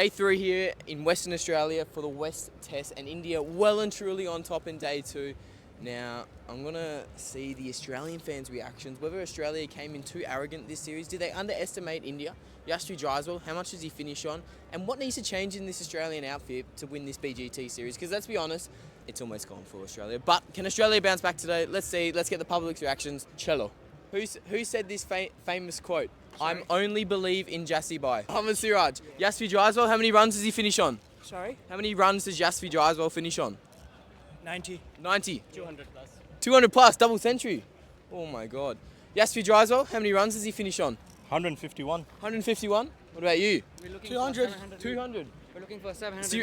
Day 3 here in Western Australia for the West Test, and India well and truly on top in day 2. Now, I'm going to see the Australian fans' reactions, whether Australia came in too arrogant this series. Did they underestimate India? Yashvi Jaiswal, how much does he finish on? And what needs to change in this Australian outfit to win this BGT series? Because let's be honest, it's almost gone for Australia. But can Australia bounce back today? Let's see. Let's get the public's reactions. Cello. Who said this famous quote? Sorry? I'm only believe in Jassi Bai. Mohammad Siraj. Yashvi Jaiswal, how many runs does he finish on? Sorry? How many runs does Yashvi Jaiswal finish on? 90. 90. 200 plus. 200 plus, double century. Oh my God. Yashvi Jaiswal, how many runs does he finish on? 151. 151? What about you? We're looking 200. For 200. We're looking for 700 So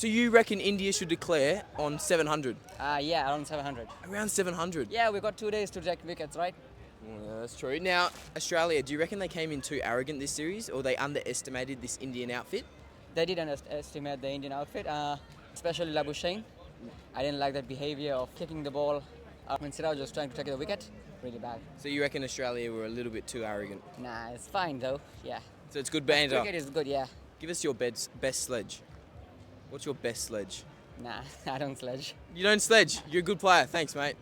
lead. you reckon India should declare on 700? Yeah, around 700. Around 700? Yeah, we got 2 days to check wickets, right? Oh, yeah, that's true. Now, Australia, do you reckon they came in too arrogant this series, or they underestimated this Indian outfit? They did underestimate the Indian outfit, especially Labuschagne. I didn't like that behavior of kicking the ball when Siraj was trying to take the wicket. Really bad. So you reckon Australia were a little bit too arrogant? Nah, it's fine though. Yeah. So it's good banter. Cricket is good, yeah. Give us your best sledge. What's your best sledge? Nah, I don't sledge. You don't sledge. You're a good player. Thanks, mate.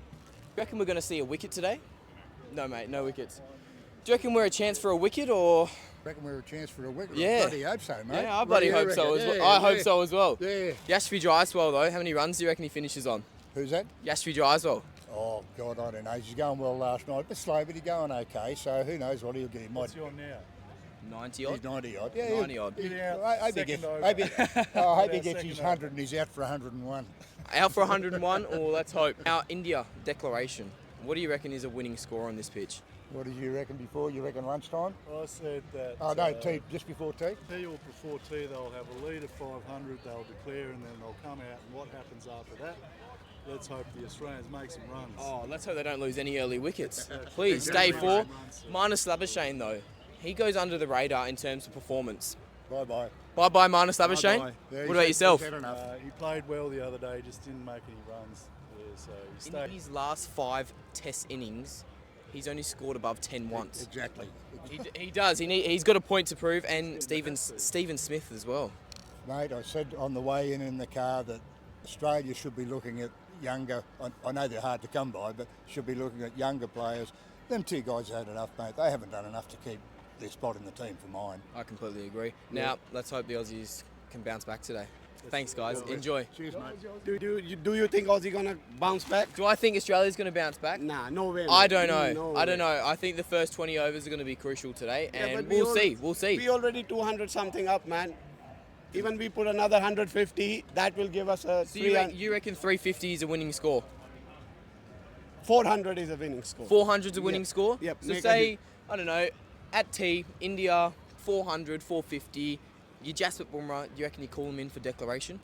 You reckon we're going to see a wicket today? No, mate, no wickets. Do you reckon we're a chance for a wicket, or...? Reckon we're a chance for a wicket? Yeah. I bloody hope so, mate. Yeah, I bloody hope so as well. Yeah, I hope so as well. Yeah. Yashvi Jaiswal, though, how many runs do you reckon he finishes on? Who's that? Yashvi Jaiswal. Oh, God, I don't know. He's going well last night. A bit slow, but he's going okay. So who knows what he'll get. He might. What's your now? 90 odd? He's 90 odd. Yeah, 90 odd. I hope he gets his 100 and he's out for 101. Out for 101, or let's hope. Our India declaration. What do you reckon is a winning score on this pitch? What did you reckon before? You reckon lunchtime? I said that. Oh, no, tea, just before tea? Tea or before tea, they'll have a lead of 500, they'll declare, and then they'll come out. And what happens after that? Let's hope the Australians make some runs. Oh, let's hope they don't lose any early wickets. Please, day 4. Minus Labuschagne, though. He goes under the radar in terms of performance. Bye-bye. Bye-bye, Minus Labuschagne. Bye-bye. Yeah, What about yourself? He played well the other day, just didn't make any runs. Yeah, so he In stayed. his last 5 Test innings, he's only scored above 10 once. Exactly. He does. He's got a point to prove, and Stephen Smith as well. Mate, I said on the way in the car that Australia should be looking at younger, I know they're hard to come by, but should be looking at younger players. Them 2 guys had enough, mate. They haven't done enough to keep their spot in the team for mine. I completely agree. Now, let's hope the Aussies can bounce back today. Thanks, guys. Enjoy. Cheers, mate. Do you think Aussie gonna bounce back? Do I think Australia's going to bounce back? Nah, no way. I man. don't know. No I way. don't know. I think the first 20 overs are going to be crucial today, Yeah, and but we'll see. We'll see. We already 200 something up, man. Even we put another 150, that will give us a So 300. you reckon 350 is a winning score? 400 is a winning score. 400 is a winning Yep. score? Yep. So Make a say, hit. I don't know, at T, India, 400, 450. You Jasprit Bumrah, do you reckon you call him in for declaration?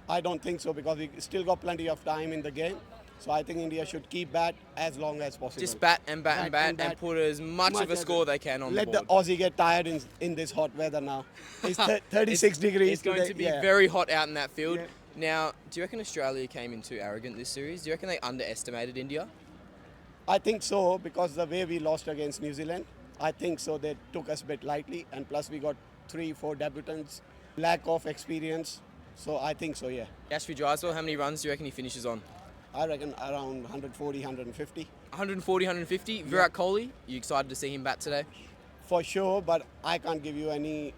I don't think so because we still got plenty of time in the game. So I think India should keep bat as long as possible. Just bat and bat and Bat bat and and put as much of a as score they can on Let the the board. Aussie get tired in this hot weather now. It's 36 degrees It's going today. to be Yeah. very hot out in that field. Yeah. Now, do you reckon Australia came in too arrogant this series? Do you reckon they underestimated India? I think so because the way we lost against New Zealand, I think so they took us a bit lightly, and plus we got 3-4 debutants, lack of experience. So I think so, yeah. Yashvi Jaiswal, how many runs do you reckon he finishes on? I reckon around 140, 150 140, 150. Virat Kohli, you excited to see him bat today? for sure, but I can't give you any.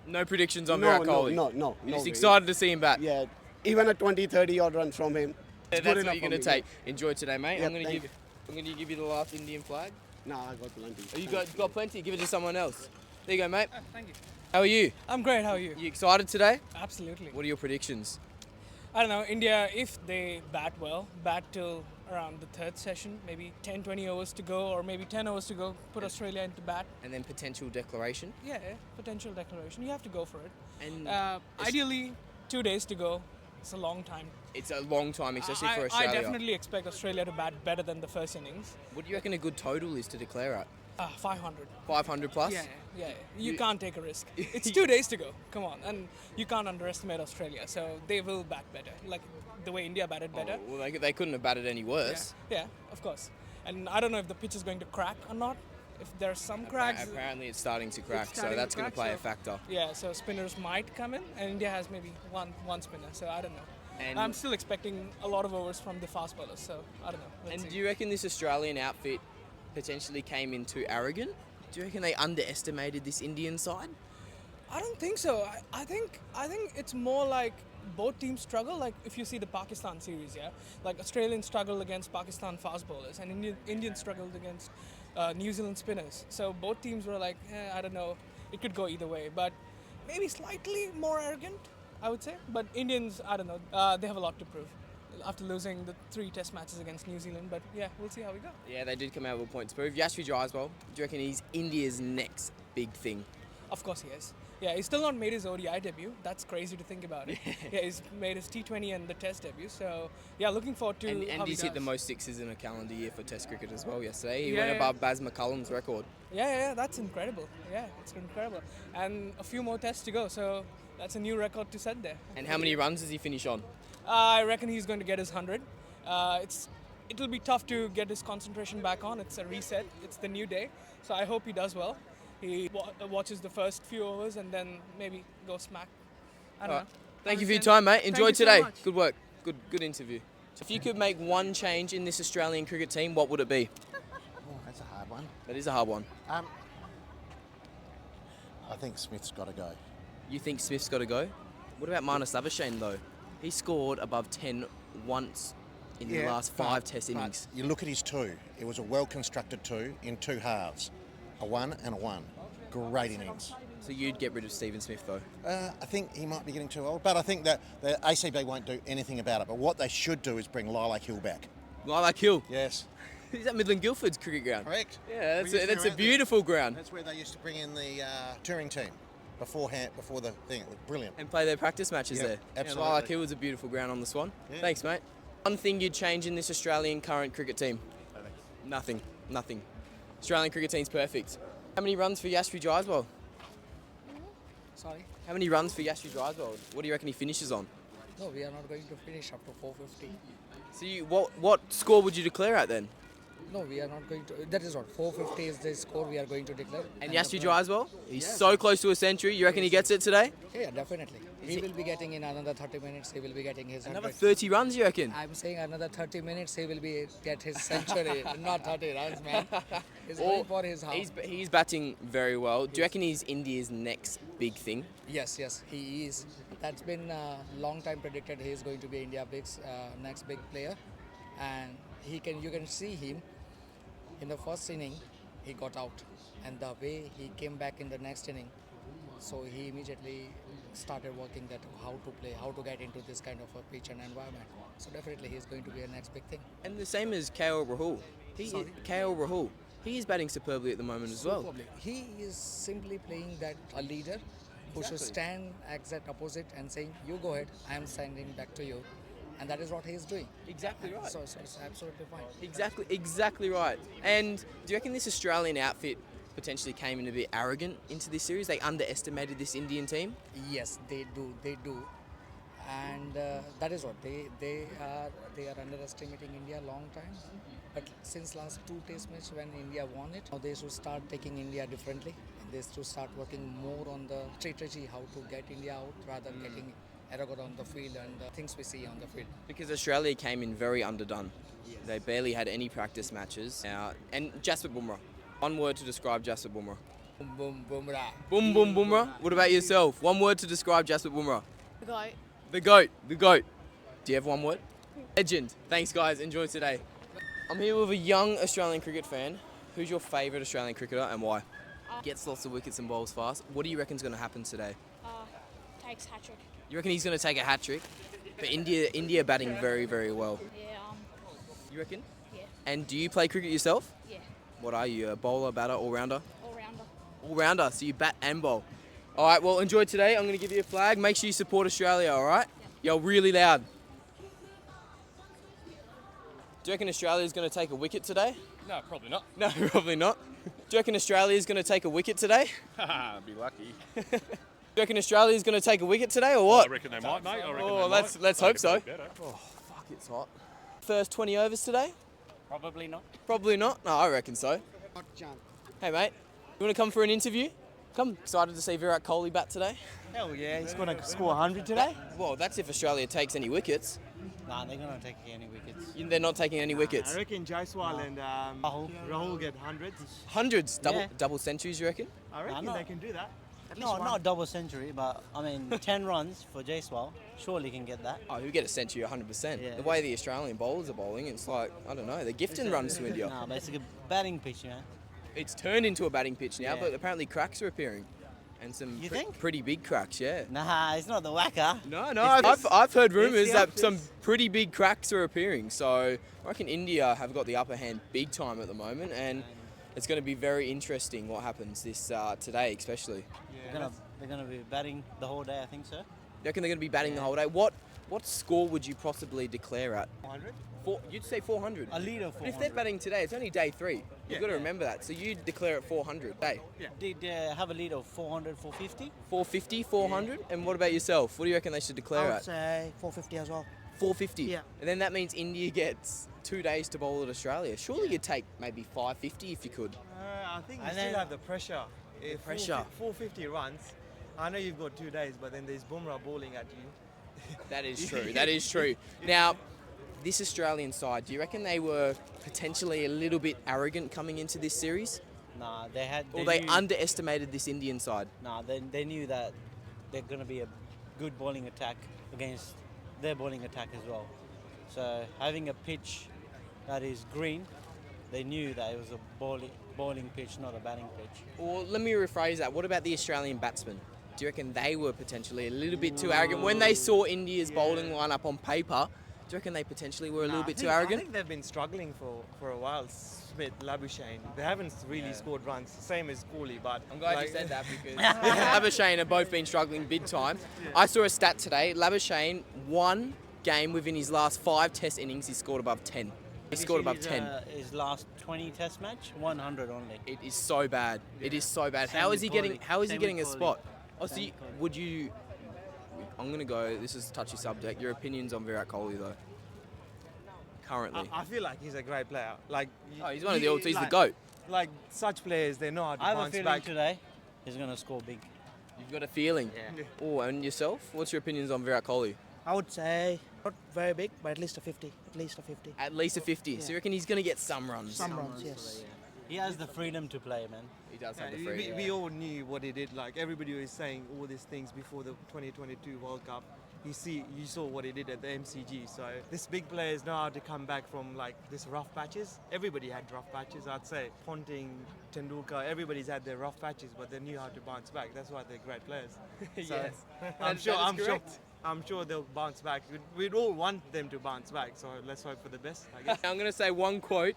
No predictions on No, Virat no, Kohli? no, no. You're no just way. excited to see him bat? Yeah, even a 20, 30 odd run from him. Yeah, it's good that's what enough you're going to for me, take. Enjoy today, mate. Yeah, I'm going thank to give you the last Indian flag. No, I got plenty. Oh, you got plenty. Give it to someone else. There you go, mate. Thank you. How are you? I'm great. How are you? You excited today? Absolutely. What are your predictions? I don't know. India, if they bat well, bat till around the 3rd session, maybe 10, 20 overs to go, or maybe 10 overs to go, put Australia into bat. And then potential declaration. Yeah, potential declaration. You have to go for it. And Ideally, 2 days to go. It's a long time. it's a long time, especially for I Australia. definitely expect Australia to bat better than the first innings. What do you reckon a good total is to declare at? 500. 500 plus? Yeah. You You- can't take a risk. It's 2 days to go. Come on. And you can't underestimate Australia. So they will bat better. Like the way India batted better. Oh, well, they couldn't have batted any worse. Yeah, of course. And I don't know if the pitch is going to crack or not. if there's some cracks. Apparently it's starting to crack, so starting to that's going to crack, play a so- factor. Yeah, so spinners might come in, and India has maybe one spinner, so I don't know. And- I'm still expecting a lot of overs from the fast bowlers, so I don't know. Let's And see. do you reckon this Australian outfit potentially came in too arrogant? Do you reckon they underestimated this Indian side? I don't think so. I think it's more like both teams struggle. Like if you see the Pakistan series, yeah, like Australians struggled against Pakistan fast bowlers, and Indians struggled against New Zealand spinners. So both teams were like, I don't know, it could go either way, but maybe slightly more arrogant, I would say. But Indians, I don't know, they have a lot to prove after losing the 3 test matches against New Zealand. But yeah, we'll see how we go. Yeah, they did come out with a point to prove. Yashvi Jaiswal, do you reckon he's India's next big thing? Of course he is. Yeah, he's still not made his ODI debut. That's crazy to think about it. Yeah, he's made his T20 and the Test debut. So yeah, looking forward to And how he's he hit the does. most sixes in a calendar year for Test cricket as well yesterday. He Yeah, went yeah. above Baz McCullum's record. Yeah, that's incredible. Yeah, it's incredible. And a few more tests to go, so that's a new record to set there. And how many runs does he finish on? I reckon he's going to get his 100. It'll be tough to get his concentration back on. It's a reset. It's the new day. So I hope he does well. He watches the first few overs and then maybe go smack. I don't know. Thank you for your 100%. time, mate. Thank Enjoy you so today. much. Good work. Good interview. So if you could make one change in this Australian cricket team, what would it be? Oh, that's a hard one. That is a hard one. I think Smith's got to go. You think Smith's got to go? What about Marnus Labuschagne though? He scored above 10 once in the last 5 Test innings. You look at his 2. It was a well-constructed 2 in 2 halves. A 1 and a 1. Great innings. So you'd get rid of Stephen Smith though? I think he might be getting too old, but I think that the ACB won't do anything about it. But what they should do is bring Lilac Hill back. Lilac Hill. Yes. Is that Midland Guildford's cricket ground? Correct. Yeah, We used to that's go a out beautiful ground. That's where they used to bring in the touring team before the thing. It was brilliant. And play their practice matches Yep, there. absolutely. Yeah, Lilac Hill was a beautiful ground on the Swan. Yeah. Thanks, mate. One thing you'd change in this Australian current cricket team? Nothing. Australian cricket team's perfect. How many runs for Yashvi Jaiswal? Sorry? How many runs for Yashvi Jaiswal? What do you reckon he finishes on? No, we are not going to finish up to 450. So what score would you declare at then? No, we are not going to. That is what 450 is the score we are going to declare. And the Yashvi plan- Jaiswal? He's Yes. so close to a century. You reckon he gets it today? Yeah, definitely. He will be getting in another 30 minutes. He will be getting his Another 100. 30 runs, you reckon? I'm saying another 30 minutes. He will be get his century, not 30 runs, man. He's Or- going for his half. He's batting very well. Do you reckon he's India's next big thing? Yes, he is. That's been a long time predicted. He is going to be India next big player, and you can see him in the first inning. He got out, and the way he came back in the next inning, so he immediately started working that how to play, how to get into this kind of a pitch and environment. So definitely he is going to be a next big thing. And the same as KL Rahul. Sorry? KL Rahul. He is batting superbly at the moment as well. Superbly. He is simply playing that a leader who should stand exact opposite and saying, "You go ahead, I am standing back to you," and that is what he is doing. Exactly right. So it's absolutely fine. Exactly right. And do you reckon this Australian outfit potentially came in a bit arrogant into this series? They underestimated this Indian team? Yes, they do, and that is what they are underestimating India a long time. But since last 2 Test matches when India won it, now they should start taking India differently. They should start working more on the strategy, how to get India out rather than getting arrogant on the field and the things we see on the field. Because Australia came in very underdone. They barely had any practice matches. And Jasprit Bumrah. One word to describe Jasprit Bumrah. Boom, boom, boomrah. Boom, boom, Bumrah. What about yourself? One word to describe Jasprit Bumrah. The goat. The GOAT. Do you have one word? Legend. Thanks, guys. Enjoy today. I'm here with a young Australian cricket fan. Who's your favourite Australian cricketer and why? Gets lots of wickets and bowls fast. What do you reckon's going to happen today? Takes hat trick. You reckon he's going to take a hat trick? But India batting very, very well. Yeah, You reckon? yeah, And do you play cricket yourself? yeah. What are you, a bowler, batter, all-rounder? All rounder. All-rounder, so you bat and bowl. All right, well, enjoy today. I'm going to give you a flag. Make sure you support Australia, all right? Yell really loud. Do you reckon Australia's going to take a wicket today? No, probably not. No, probably not. Do you reckon Australia's going to take a wicket today? Haha, be lucky. Do you reckon Australia's going to take a wicket today or what? I reckon they might, mate. I reckon Oh, they let's might. hope so. They could play better. Oh, fuck, it's hot. First 20 overs today? Probably not. Probably not. No, I reckon so. Hey, mate. You want to come for an interview? Come. Excited to see Virat Kohli bat today? Hell yeah, he's going to score 100 today. Well, that's if Australia takes any wickets. Nah, they're going to take any wickets. They're not taking any wickets. I reckon Jaiswal and Rahul get hundreds. Hundreds, double centuries, you reckon? I reckon they can do that. No, not double century, but I mean 10 runs for Jaiswal. Surely can get that. Oh, he'll get a century 100%. Yeah. The way the Australian bowlers are bowling, it's like, I don't know, they're gifting runs to India. Nah, basically batting pitch, man. It's turned into a batting pitch now, Yeah. but apparently cracks are appearing. And some You think? pretty big cracks, yeah. Nah, it's not the whacker. No, I've heard rumours that some pretty big cracks are appearing. So I reckon India have got the upper hand big time at the moment, and it's going to be very interesting what happens this today, especially. They're gonna be batting the whole day, I think so. You reckon they're going to be batting the whole day? What score would you possibly declare at? 400? You'd say 400. A lead of But if 400. they're batting today, it's only day 3. You've got to remember that. So you declare it 400 day. Did have a lead of 400, 450? 450, 400. And what about yourself? What do you reckon they should declare at? say 450 as well. 450. Yeah. And then that means India gets 2 days to bowl at Australia. Surely you'd take maybe 550 if you could. I think you And still then- have the pressure. pressure. 450 runs. I know you've got 2 days, but then there's Bumrah bowling at you. That is true. That is true. Now, this Australian side, do you reckon they were potentially a little bit arrogant coming into this series? Nah, Or they they knew, underestimated this Indian side? Nah, they knew that they're gonna be a good bowling attack against their bowling attack as well. So having a pitch that is green, they knew that it was a bowling pitch, not a batting pitch. Or let me rephrase that. What about the Australian batsmen? Do you reckon they were potentially a little bit too arrogant? When they saw India's bowling lineup on paper, do you reckon they potentially were a little bit too arrogant? I think they've been struggling for a while. Smith, Labuschagne, they haven't really scored runs. Same as Kohli, but I'm glad you said that because Labuschagne have both been struggling big time. I saw a stat today. Labuschagne, one game within his last 5 Test innings, he scored above 10. He scored above 10. His last 20 Test match, 100 only. It is so bad. It is so bad. Same How with is he getting? Kohli. How is he Same getting a with spot? Kohli. Oh, so would you? I'm gonna go. This is a touchy subject. Your opinions on Virat Kohli though? Currently. I feel like he's a great player. Like He's one of the he's the GOAT. Like such players, they know how to I have a bounce feeling back. today he's gonna score big. You've got a feeling. Yeah. Oh, and yourself? What's your opinions on Virat Kohli? I would say not very big, but at least a 50. At least a 50. At least a 50. So you reckon he's gonna get some runs? Some runs, yes. He has the freedom to play, man. He does have the Yeah, freedom. we all knew what he did. Like everybody was saying all these things before the 2022 World Cup. You saw what he did at the MCG. So this big players know how to come back from like this rough patches. Everybody had rough patches. I'd say Ponting, Tendulkar, everybody's had their rough patches, but they knew how to bounce back. That's why they're great players. So I'm sure they'll bounce back. We'd all want them to bounce back. So let's hope for the best, I guess. I'm going to say one quote,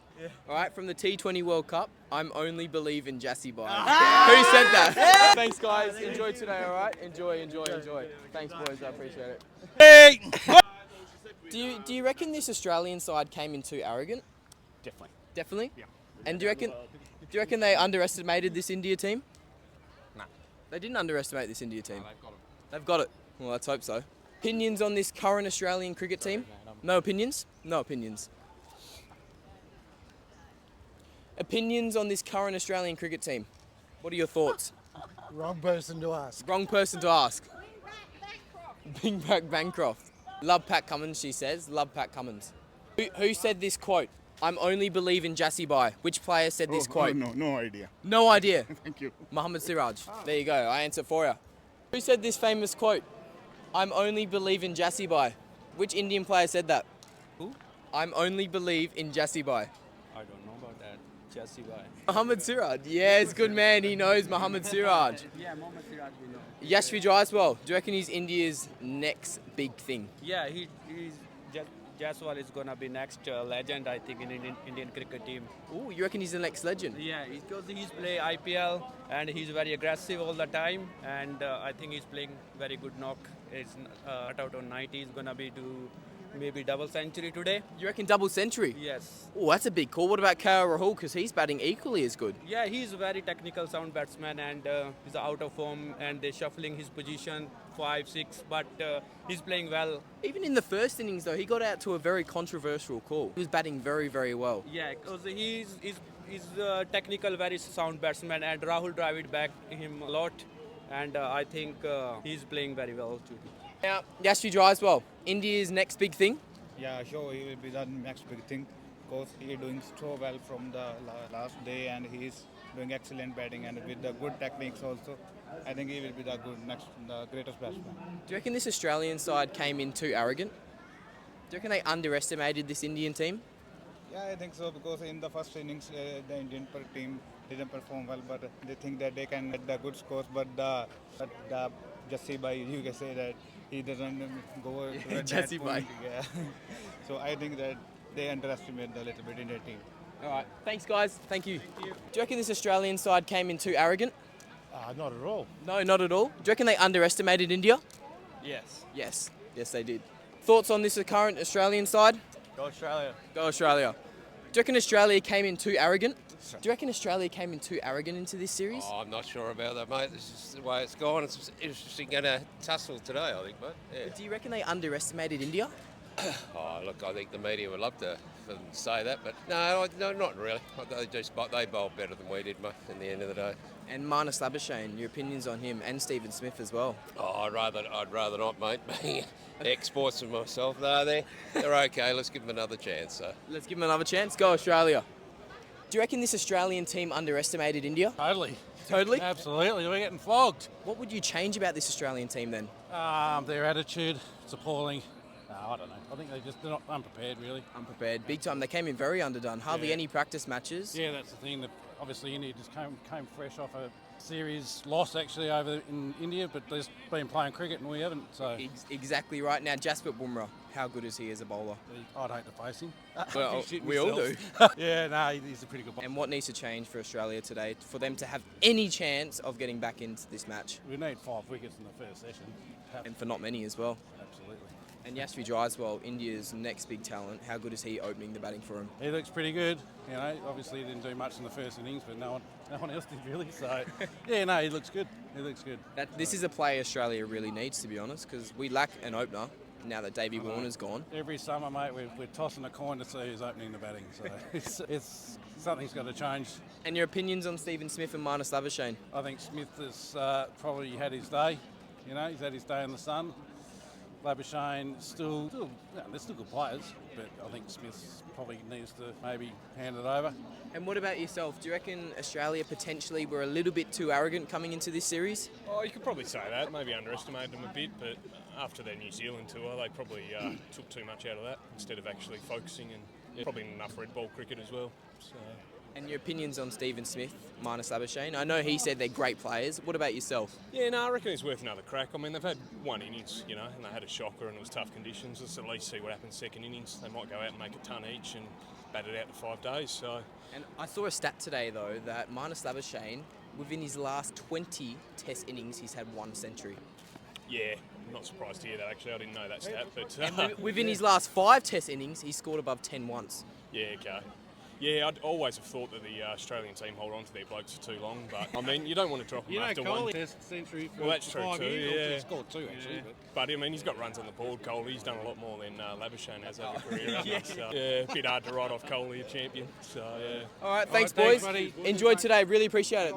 all right, from the T20 World Cup. I'm only believe in Jassie Bai. Who said that? Thanks, guys. Enjoy today, all right? Enjoy. Thanks, boys. I appreciate it. Do you reckon this Australian side came in too arrogant? Definitely? Yeah. And do you reckon they underestimated this India team? Nah. They didn't underestimate this India team. They've got it. Well, let's hope so. Opinions on this current Australian cricket team? No opinions? No opinions. Opinions on this current Australian cricket team? What are your thoughts? Wrong person to ask. Wrong person to ask. Bring back Bancroft. Love Pat Cummins, she says. Love Pat Cummins. Who said this quote? I'm only believe in Jassie Bai. Which player said this quote? No idea. No idea. Thank you. Mohammed Siraj. There you go. I answer for you. Who said this famous quote? I'm only believe in Jassie Bai. Which Indian player said that? Who? I'm only believe in Jassie Bai. I don't know about that. Jassie Bai. Mohammed Siraj. Yes, good man. He knows Mohammed Siraj. Yeah, Mohammed Siraj we know. Yashvi Jaiswal. Do you reckon he's India's next big thing? Yeah, Jaiswal is gonna be next legend, I think, in Indian cricket team. Oh, you reckon he's the next legend? Yeah, because he's play IPL and he's very aggressive all the time, and I think he's playing very good knock. It's out on 90. He's gonna be do maybe double century today. You reckon double century? Yes. Oh, that's a big call. What about KL Rahul? Because he's batting equally as good. Yeah, he's a very technical sound batsman, and he's out of form, and they're shuffling his position 5, 6, but he's playing well. Even in the first innings, though, he got out to a very controversial call. He was batting very, very well. Yeah, because He's a technical, very sound batsman, and Rahul Dravid backed him a lot. And I think he's playing very well too. Now, Yashvi Drysdale, India's next big thing. Yeah, sure, he will be the next big thing because he is doing so well from the last day and he is doing excellent batting and with the good techniques also. I think he will be the greatest batsman. Do you reckon this Australian side came in too arrogant? Do you reckon they underestimated this Indian team? Yeah, I think so because in the first innings the Indian team didn't perform well, but they think that they can get the good scores. But Jesse Bhai, you can say that he doesn't go to that Jesse point. Bhai. Yeah. So I think that they underestimate a little bit in their team. All right, thanks guys. Thank you. Do you reckon this Australian side came in too arrogant? Not at all. No, not at all. Do you reckon they underestimated India? Yes. Yes. Yes, they did. Thoughts on this current Australian side? Go Australia. Go Australia. Do you reckon Australia came in too arrogant? Do you reckon Australia came in too arrogant into this series? Oh, I'm not sure about that, mate. This is the way it's gone. It's interesting going to tussle today, I think, mate. Yeah. Do you reckon they underestimated India? Oh, look, I think the media would love for them to say that, but no, not really. They bowled better than we did, mate, in the end of the day. And Marnus Labuschagne, your opinions on him and Stephen Smith as well? Oh, I'd rather not, mate. Being ex-sportsman myself, no, they're okay. Let's give them another chance. So. Let's give them another chance. Go Australia. Do you reckon this Australian team underestimated India? Totally. Totally? Absolutely. We're getting flogged. What would you change about this Australian team then? Their attitude. It's appalling. I don't know. I think they're not unprepared, really. Unprepared. Big time. They came in very underdone. Hardly any practice matches. Yeah, that's the thing. That obviously, India just came fresh off a series loss, actually, over in India, but they've been playing cricket and we haven't. So Exactly right. Now, Jasprit Bumrah, how good is he as a bowler? I'd hate to face him. Well, we all do. Yeah, no, he's a pretty good bowler. And what needs to change for Australia today for them to have any chance of getting back into this match? We need 5 wickets in the first session. And for not many as well. Absolutely. And Yashvi Drysdale, India's next big talent, how good is he opening the batting for him? He looks pretty good. You know, obviously he didn't do much in the first innings, but no one else did really. So, yeah, no, he looks good. He looks good. This is a player Australia really needs, to be honest, because we lack an opener now that Davey Warner's gone. Every summer, mate, we're tossing a coin to see who's opening the batting. So it's something's got to change. And your opinions on Stephen Smith and Marnus Labuschagne? I think Smith has probably had his day. You know, he's had his day in the sun. Labuschagne they're still good players, but I think Smith probably needs to maybe hand it over. And what about yourself? Do you reckon Australia potentially were a little bit too arrogant coming into this series? Oh, you could probably say that. Maybe underestimated them a bit, but after their New Zealand tour, they probably took too much out of that instead of actually focusing and probably enough red ball cricket as well. So. And your opinions on Stephen Smith, Marnus Labuschagne? I know he said they're great players. What about yourself? Yeah, no, I reckon it's worth another crack. I mean, they've had one innings, you know, and they had a shocker and it was tough conditions. Let's at least see what happens second innings. They might go out and make a ton each and bat it out in 5 days. So. And I saw a stat today, though, that Marnus Labuschagne, within his last 20 Test innings, he's had 1 century. Yeah, I'm not surprised to hear that, actually. I didn't know that stat. But and within his last 5 Test innings, he scored above 10 once. Yeah, okay. Yeah, I'd always have thought that the Australian team hold on to their blokes for too long, but I mean, you don't want to drop them after one. Kohli Test century for well, that's true 5 too. years. Yeah, He scored 2 actually. Yeah. But I mean, he's got runs on the board. Kohli, he's done a lot more than Labuschagne has over career. Yeah, a bit hard to write off Kohli, a champion. So yeah. All right, thanks boys. Buddy. Enjoyed today. Really appreciate it.